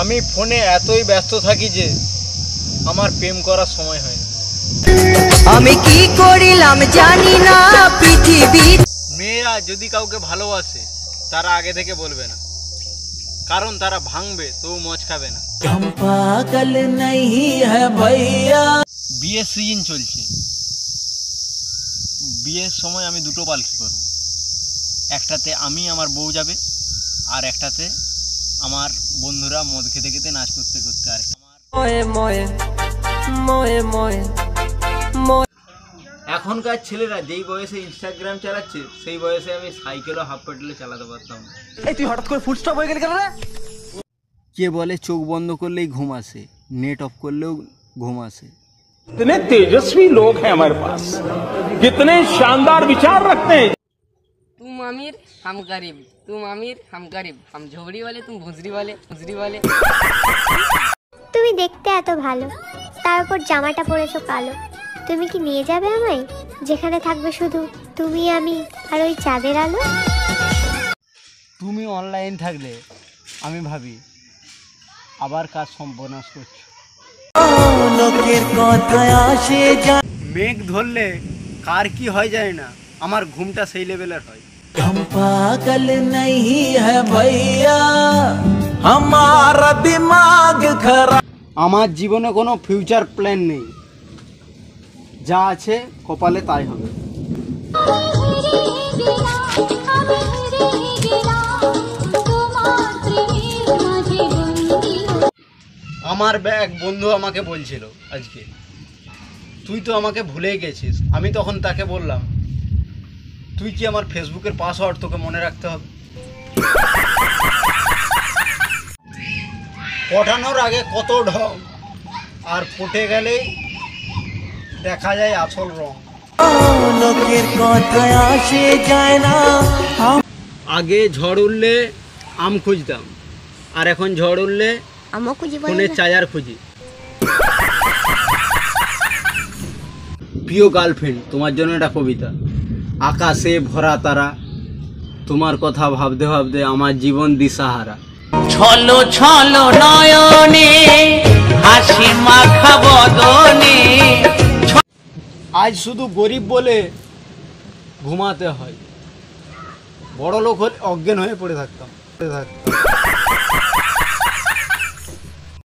আমি ফোনে এতই ব্যস্ত থাকি যে আমার প্রেম করার সময় হয় না। আমি কি করিলাম জানি না পৃথিবী। মেয়েরা যদি কাউকে ভালোবাসে তারা আগে থেকে বলবে না, কারণ তারা ভাঙবে তো মজ খাবে না। পাগল नहीं है भैया। বিয়ের সিজন চলছে, বিয়ের সময় আমি দুটো পালকি করব। একটাতে আমি আমার বউ যাবে, আর একটাতে আমার বন্ধুরা মদ খেতে খেতে নাচ করতে করতে। আর এখনকার ছেলেরা যেই বয়সে ইনস্টাগ্রাম চালাচ্ছে সেই বয়সে আমি সাইকেলও হাফ প্যাডেলে চালাতে পারতাম। এই তুই হঠাৎ করে ফুল স্টপ হয়ে গেলি কেন রে? কে বলে চোখ বন্ধ করলেই ঘুম আসে, নেট অফ করলেও ঘুম আসে। कितने तेजस्वी लोग हैं हमारे पास, कितने शानदार विचार रखते हैं। तुम अमीर हम गरीब, तुम अमीर हम गरीब, हम झोपड़ी वाले तुम भुजरी वाले भुजरी वाले। তুমি দেখতে এত ভালো, তারপর জামাটা পরেছো কালো। তুমি কি নিয়ে যাবে আমায়, যেখানে থাকবে শুধু তুমি আমি আর ওই চাঁদের আলো? তুমি অনলাইন থাকলে আমি ভাবি আবার কাজ সম্পন্ন করছো। লোকের কথায় আসে যায়, মেঘ ধরলে কার কি হয় যায় না, আমার ঘুমটা সেই লেভেলের হয়। हम पागल नहीं है भैया, हमारा दिमाग खराब। আমার জীবনে কোনো ফিউচার প্ল্যান নেই, যা আছে কপালে তাই হবে। আমার এক বন্ধু আমাকে বলছিল আজকে, তুই তো আমাকে ভুলেই গেছিস। আমি তখন তাকে বললাম, তুই কি আমার ফেসবুকের পাসওয়ার্ড তোকে মনে রাখতে হবে? পটানোর আগে কত ঢং, আর ফুটে গেলেই দেখা যায় আসল রং। লোকের কথায় আসে যায় না। আগে ঝড় উঠলে আম খুঁজতাম, আর এখন ঝড় উঠলে ফোনের চার্জার খুঁজি। প্রিয় গার্লফ্রেন্ড, তোমার জন্য একটা কবিতা। আকাশে ভরা তারা, তোমার কথা ভাবতে ভাবতে আমার জীবন দিশাহারা। ছলো ছলো নয়নে হাসি মাখা বদনে। আজ শুধু গরিব বলে ঘুমাতে হয়, বড় লোক হলে অজ্ঞান হয়ে পড়ে থাকতাম।